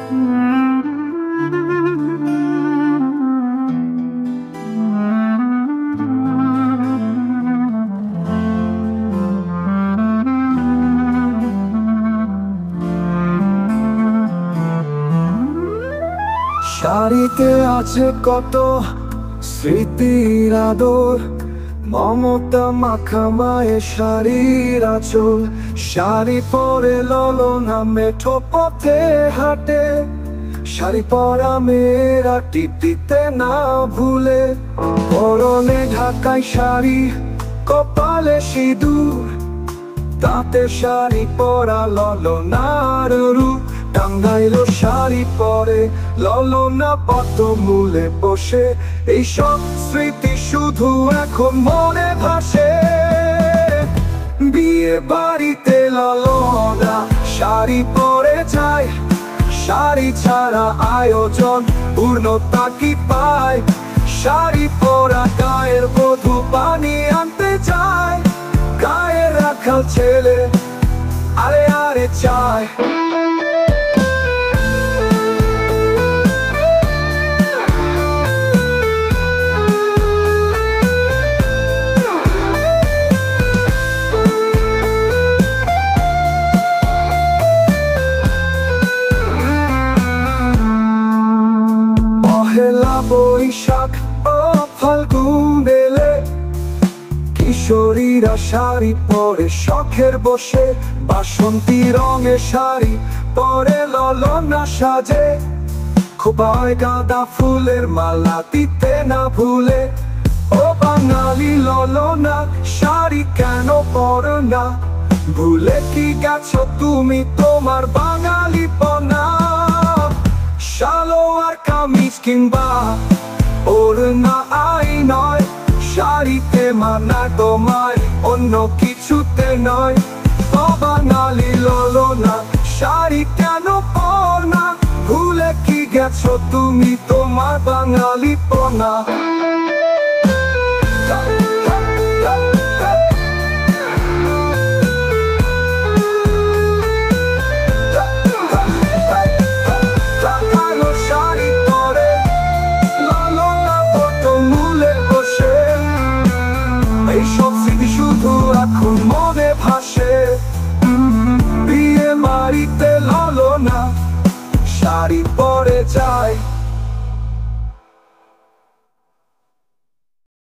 শাড়িতে আছে কত স্মৃতির আদর, মমতা মাখা মায়ের শাড়ির আঁচল। শাড়ি পরে ললনা মেঠো পথে হাঁটে, শাড়ি পরা মেয়েরা টিপ দিতে না ভুলে। পরনে ঢাকাই শাড়ি, কপালে সিঁদুর, তাতে শাড়ি পরা ললনার রূপ। টাঙ্গাইলো শাড়ি পরে ললনা পদ্ম মূলে বসে, এইসব স্মৃতি শুধু এখন মনে ভাসে। বিয়ে বাড়িতে ললনা শাড়ি পরে যায়, শাড়ি ছাড়া আয়োজন পূর্ণতা কি পায়। শাড়ি পরা গায়ের বধূ পানি আনতে যায়, গায়ে রাখা ছেলে আরে আরে চায়। পহেলা বৈশাখ ও ফাল্গুন এলে, কিশোরীরা শাড়ি পরে শখের বসে। বাসন্তী রঙের শাড়ি পরে ললনা সাজে, খোঁপায় গাঁদা ফুলের মালা দিতে না ভুলে। ও বাঙালি ললনা শাড়ি কেন পরো না, ভুলে কি গেছো তুমি তোমার বাঙালিপনা। সালোয়ার কামিজ কিংবা ওড়না আই নয়, শাড়িতে মানায় তোমায় অন্য কিছুতে নয়। ও বাঙালি ললনা শাড়ি কেন পরো না, ভুলে কি গেছো তুমি তোমার বাঙালিপনা। এইসব স্মৃতি শুধু এখন মনে ভাসে। বিয়ে বাড়িতে ললনা শাড়ি পরে যায়।